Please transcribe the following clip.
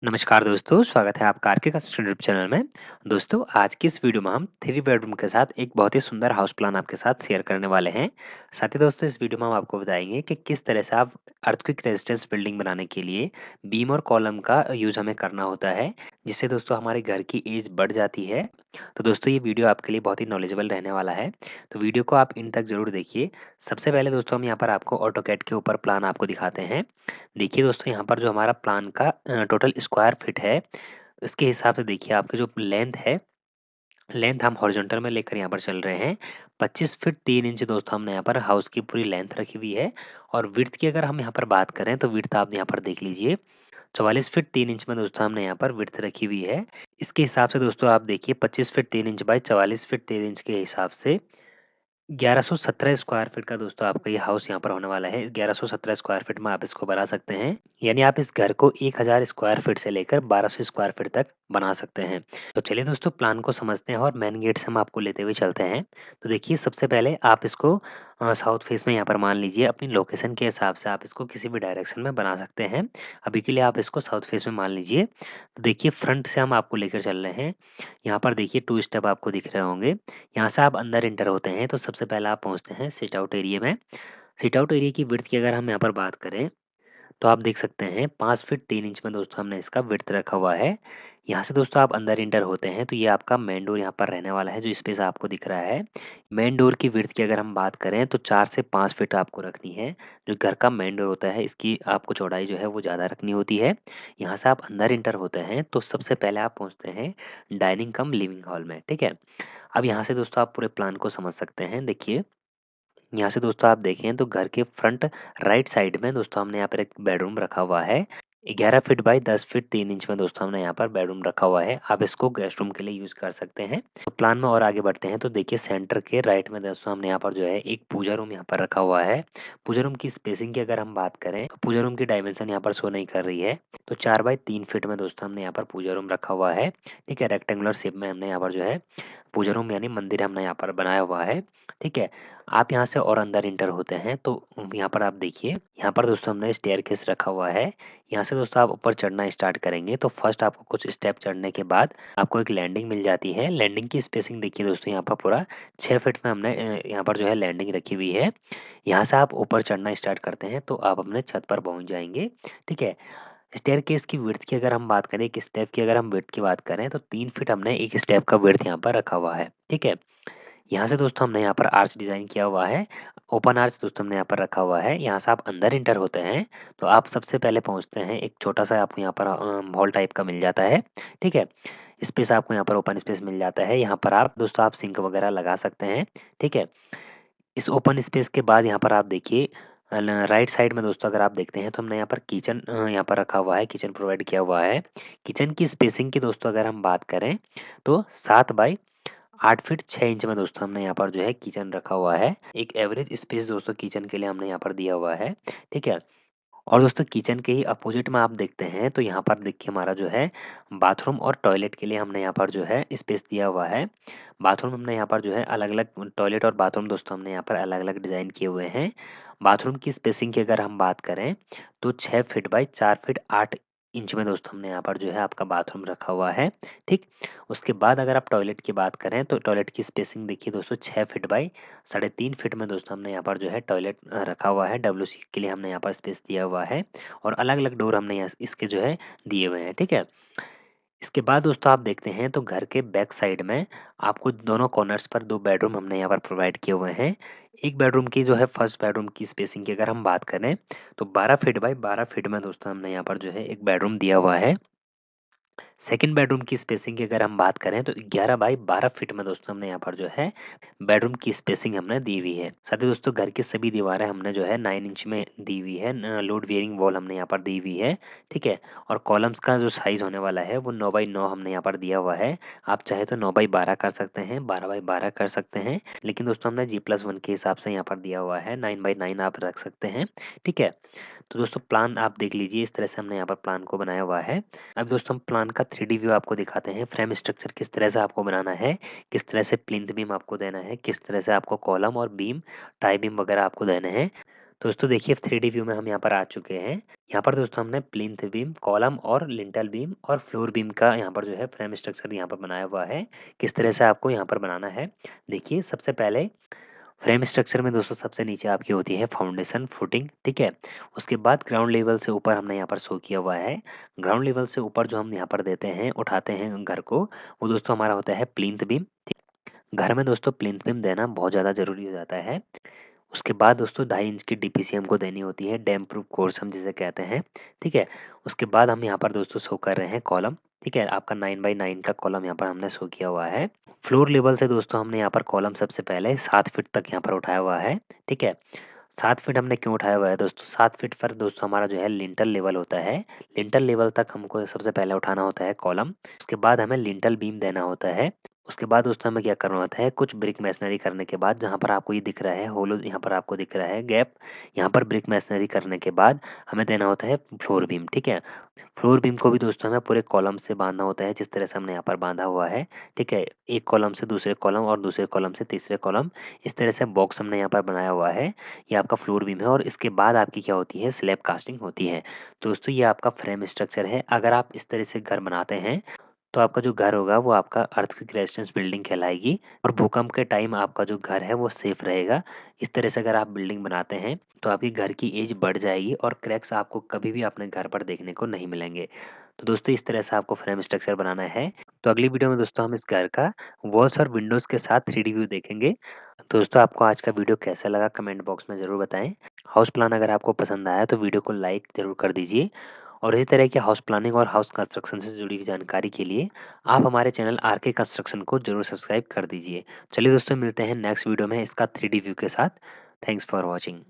नमस्कार दोस्तों, स्वागत है आपका आर के कंस्ट्रक्शन यूट्यूब चैनल में। दोस्तों, आज की इस वीडियो में हम 3 बेडरूम के साथ एक बहुत ही सुंदर हाउस प्लान आपके साथ शेयर करने वाले हैं। साथ ही दोस्तों इस वीडियो में हम आपको बताएँगे कि किस तरह से आप अर्थक्वेक रेजिस्टेंस बिल्डिंग बनाने के लिए बीम और कॉलम का यूज़ हमें करना होता है, जिससे दोस्तों हमारे घर की एज बढ़ जाती है। तो दोस्तों ये वीडियो आपके लिए बहुत ही नॉलेजेबल रहने वाला है, तो वीडियो को आप इन तक ज़रूर देखिए। सबसे पहले दोस्तों हम यहाँ पर आपको ऑटोकैड के ऊपर प्लान आपको दिखाते हैं। देखिए दोस्तों यहाँ पर जो हमारा प्लान का टोटल स्क्वायर फीट है, इसके हिसाब से देखिए आपकी जो लेंथ है, लेंथ हम हॉरिजॉन्टल में लेकर यहाँ पर चल रहे हैं। 25 फीट 3 इंच दोस्तों हमने यहाँ पर हाउस की पूरी लेंथ रखी हुई है। और विड्थ की अगर हम यहाँ पर बात करें तो विड्थ आप यहाँ पर देख लीजिए, 44 फीट 3 इंच में दोस्तों हमने यहाँ पर विड्थ रखी हुई है। इसके हिसाब से दोस्तों आप देखिए 25 feet 3 inch by 44 feet 3 inch के हिसाब से 1117 स्क्वायर फीट का दोस्तों आपका ये हाउस यहाँ पर होने वाला है। 1117 स्क्वायर फीट में आप इसको बना सकते हैं। यानी आप इस घर को 1000 स्क्वायर फीट से लेकर 1200 स्क्वायर फीट तक बना सकते हैं। तो चलिए दोस्तों प्लान को समझते हैं और मेन गेट से हम आपको लेते हुए चलते हैं। तो देखिए सबसे पहले आप इसको साउथ फेस में यहाँ पर मान लीजिए, अपनी लोकेशन के हिसाब से आप इसको किसी भी डायरेक्शन में बना सकते हैं। अभी के लिए आप इसको साउथ फेस में मान लीजिए। तो देखिए फ्रंट से हम आपको लेकर चल रहे हैं। यहाँ पर देखिए 2 स्टेप आपको दिख रहे होंगे। यहाँ से आप अंदर एंटर होते हैं तो सबसे पहले आप पहुँचते हैं सिट आउट एरिया में। सिट आउट एरिया की विड्थ की अगर हम यहाँ पर बात करें तो आप देख सकते हैं 5 फीट 3 इंच में दोस्तों हमने इसका विड्थ रखा हुआ है। यहाँ से दोस्तों आप अंदर एंटर होते हैं तो ये आपका मेन डोर यहाँ पर रहने वाला है, जो स्पेस आपको दिख रहा है। मेन डोर की विड्थ की अगर हम बात करें तो 4 से 5 फीट आपको रखनी है। जो घर का मेन डोर होता है इसकी आपको चौड़ाई जो है वो ज़्यादा रखनी होती है। यहाँ से आप अंदर एंटर होते हैं तो सबसे पहले आप पहुँचते हैं डाइनिंग कम लिविंग हॉल में, ठीक है। अब यहाँ से दोस्तों आप पूरे प्लान को समझ सकते हैं। देखिए यहाँ से दोस्तों आप देखें तो घर के फ्रंट राइट साइड में दोस्तों हमने यहाँ पर एक बेडरूम रखा हुआ है। 11 फीट बाई 10 फीट 3 इंच में दोस्तों हमने यहाँ पर बेडरूम रखा हुआ है। आप इसको गेस्ट रूम के लिए यूज़ कर सकते हैं। तो प्लान में और आगे बढ़ते हैं तो देखिए सेंटर के राइट में दोस्तों हमने यहाँ पर जो है एक पूजा रूम यहाँ पर रखा हुआ है। पूजा रूम की स्पेसिंग की अगर हम बात करें तो पूजा रूम की डायमेंशन यहाँ पर शो नहीं कर रही है। तो 4 बाई 3 फीट में दोस्तों हमने यहाँ पर पूजा रूम रखा हुआ है। ठीक है, रेक्टेंगुलर शेप में हमने यहाँ पर जो है पूजा रूम यानी मंदिर हमने यहाँ पर बनाया हुआ है। ठीक है, आप यहाँ से और अंदर इंटर होते हैं तो यहाँ पर आप देखिए, यहाँ पर दोस्तों हमने स्टेयरकेस रखा हुआ है। यहाँ से दोस्तों आप ऊपर चढ़ना स्टार्ट करेंगे तो फर्स्ट आपको कुछ स्टेप चढ़ने के बाद आपको एक लैंडिंग मिल जाती है। लैंडिंग की स्पेसिंग देखिए दोस्तों, यहाँ पर पूरा 6 फीट में हमने यहाँ पर जो है लैंडिंग रखी हुई है। यहाँ से आप ऊपर चढ़ना स्टार्ट करते हैं तो आप अपने छत पर पहुँच जाएंगे। ठीक है, स्टेयरकेस की विड्थ की अगर हम बात करें, एक स्टेप की अगर हम विड्थ की बात करें तो 3 फीट हमने एक स्टेप का विड्थ यहाँ पर रखा हुआ है। ठीक है, यहाँ से दोस्तों हमने यहाँ पर आर्च डिज़ाइन किया हुआ है। ओपन आर्च दोस्तों हमने यहाँ पर रखा हुआ है। यहाँ से आप अंदर इंटर होते हैं तो आप सबसे पहले पहुँचते हैं, एक छोटा-सा आपको यहाँ पर हॉल टाइप का मिल जाता है। ठीक है? स्पेस आपको यहाँ पर ओपन स्पेस मिल जाता है। यहाँ पर आप दोस्तों आप सिंक वगैरह लगा सकते हैं। ठीक है? इस ओपन स्पेस के बाद यहाँ पर आप देखिए राइट साइड में दोस्तों अगर आप देखते हैं तो हमने यहाँ पर किचन यहाँ पर रखा हुआ है, किचन प्रोवाइड किया हुआ है। किचन की स्पेसिंग की दोस्तों अगर हम बात करें तो 7 बाई 8 फीट 6 इंच में दोस्तों हमने यहाँ पर जो है किचन रखा हुआ है। एक एवरेज स्पेस दोस्तों किचन के लिए हमने यहाँ पर दिया हुआ है। ठीक है? और दोस्तों किचन के ही अपोजिट में आप देखते हैं तो यहाँ पर देखिए हमारा जो है बाथरूम और टॉयलेट के लिए हमने यहाँ पर जो है स्पेस दिया हुआ है। बाथरूम हमने यहाँ पर जो है अलग-अलग, टॉयलेट और बाथरूम दोस्तों हमने यहाँ पर अलग-अलग डिज़ाइन किए हुए हैं। बाथरूम की स्पेसिंग की अगर हम बात करें तो 6 फीट बाई 4 फीट 8 इंच में दोस्तों हमने यहाँ पर जो है आपका बाथरूम रखा हुआ है। ठीक? उसके बाद अगर आप टॉयलेट की बात करें तो टॉयलेट की स्पेसिंग देखिए दोस्तों 6 फीट बाई 3.5 फीट में दोस्तों हमने यहाँ पर जो है टॉयलेट रखा हुआ है। डब्ल्यूसी के लिए हमने यहाँ पर स्पेस दिया हुआ है और अलग-अलग डोर हमने यहाँ इसके जो है दिए हुए हैं। ठीक है? इसके बाद दोस्तों आप देखते हैं तो घर के बैक साइड में आपको दोनों कॉर्नर्स पर 2 बेडरूम हमने यहाँ पर प्रोवाइड किए हुए हैं। एक बेडरूम की जो है फर्स्ट बेडरूम की स्पेसिंग की अगर हम बात करें तो 12 फीट बाई 12 फीट में दोस्तों हमने यहाँ पर जो है एक बेडरूम दिया हुआ है। सेकंड बेडरूम की स्पेसिंग की अगर हम बात करें तो 11 बाई 12 फीट में दोस्तों हमने यहाँ पर जो है बेडरूम की स्पेसिंग हमने दी हुई है। साथ ही दोस्तों घर की सभी दीवारें हमने जो है 9 इंच में दी हुई है। लोड बेयरिंग वॉल हमने यहाँ पर दी हुई है। ठीक है, और कॉलम्स का जो साइज होने वाला है वो 9 बाई 9 हमने यहाँ पर दिया हुआ है। आप चाहे तो 9 बाई 12 कर सकते हैं, 12 बाई 12 कर सकते हैं, लेकिन दोस्तों हमने G+1 के हिसाब से यहाँ पर दिया हुआ है। 9 बाई 9 आप रख सकते हैं। ठीक है, तो दोस्तों प्लान आप देख लीजिए, इस तरह से हमने यहाँ पर प्लान को बनाया हुआ है। अब दोस्तों हम प्लान का 3D व्यू आपको दिखाते हैं। फ्रेम स्ट्रक्चर किस तरह से आपको बनाना है, किस तरह से प्लिंथ बीम आपको देना है, किस तरह से आपको कॉलम और बीम, टाई बीम वगैरह आपको देने हैं। दोस्तों देखिए 3D व्यू में हम यहाँ पर आ चुके हैं। यहाँ पर दोस्तों हमने प्लिंथ बीम, कॉलम और लिंटल बीम और फ्लोर बीम का यहाँ पर जो है फ्रेम स्ट्रक्चर यहाँ पर बनाया हुआ है। किस तरह से आपको यहाँ पर बनाना है। देखिए सबसे पहले फ्रेम स्ट्रक्चर में दोस्तों सबसे नीचे आपकी होती है फाउंडेशन फुटिंग, ठीक है। उसके बाद ग्राउंड लेवल से ऊपर हमने यहाँ पर शो किया हुआ है। ग्राउंड लेवल से ऊपर जो हम यहाँ पर देते हैं, उठाते हैं घर को, वो दोस्तों हमारा होता है प्लिंथ बीम। घर में दोस्तों प्लिंथ बीम देना बहुत ज़्यादा ज़रूरी हो जाता है। उसके बाद दोस्तों 2.5 इंच की डीपीसी हमको देनी होती है, डैम्प प्रूफ कोर्स हम जिसे कहते हैं, ठीक है। उसके बाद हम यहाँ पर दोस्तों शो कर रहे हैं कॉलम, ठीक है। आपका 9x9 का कॉलम यहाँ पर हमने शो किया हुआ है। फ्लोर लेवल से दोस्तों हमने यहाँ पर कॉलम सबसे पहले 7 फीट तक यहाँ पर उठाया हुआ है, ठीक है। 7 फीट हमने क्यों उठाया हुआ है दोस्तों? 7 फीट पर दोस्तों हमारा जो है लिंटल लेवल होता है। लिंटल लेवल तक हमको सबसे पहले उठाना होता है कॉलम, उसके बाद हमें लिंटल बीम देना होता है। उसके बाद दोस्तों हमें क्या करना होता है, कुछ ब्रिक मैसनरी करने के बाद जहाँ पर आपको ये दिख रहा है होलो, यहाँ पर आपको दिख रहा है गैप, यहाँ पर ब्रिक मैसनरी करने के बाद हमें देना होता है फ्लोर बीम, ठीक है। फ्लोर बीम को भी दोस्तों हमें पूरे कॉलम से बांधना होता है, जिस तरह से हमने यहाँ पर बांधा हुआ है, ठीक है। एक कॉलम से दूसरे कॉलम और दूसरे कॉलम से तीसरे कॉलम, इस तरह से बॉक्स हमने यहाँ पर बनाया हुआ है। ये आपका फ्लोर बीम है और इसके बाद आपकी क्या होती है, स्लैब कास्टिंग होती है। दोस्तों ये आपका फ्रेम स्ट्रक्चर है। अगर आप इस तरह से घर बनाते हैं तो आपका जो घर होगा वो आपका अर्थक्वेक रेजिस्टेंस बिल्डिंग कहलाएगी और भूकंप के टाइम आपका जो घर है वो सेफ रहेगा। इस तरह से अगर आप बिल्डिंग बनाते हैं तो आपकी घर की एज बढ़ जाएगी और क्रैक्स आपको कभी भी अपने घर पर देखने को नहीं मिलेंगे। तो दोस्तों इस तरह से आपको फ्रेम स्ट्रक्चर बनाना है। तो अगली वीडियो में दोस्तों हम इस घर का वॉल्स और विंडोज के साथ 3D व्यू देखेंगे। दोस्तों आपको आज का वीडियो कैसा लगा कमेंट बॉक्स में ज़रूर बताएं। हाउस प्लान अगर आपको पसंद आया तो वीडियो को लाइक ज़रूर कर दीजिए और इसी तरह के हाउस प्लानिंग और हाउस कंस्ट्रक्शन से जुड़ी हुई जानकारी के लिए आप हमारे चैनल आरके कंस्ट्रक्शन को जरूर सब्सक्राइब कर दीजिए। चलिए दोस्तों मिलते हैं नेक्स्ट वीडियो में इसका 3D व्यू के साथ। Thanks for watching.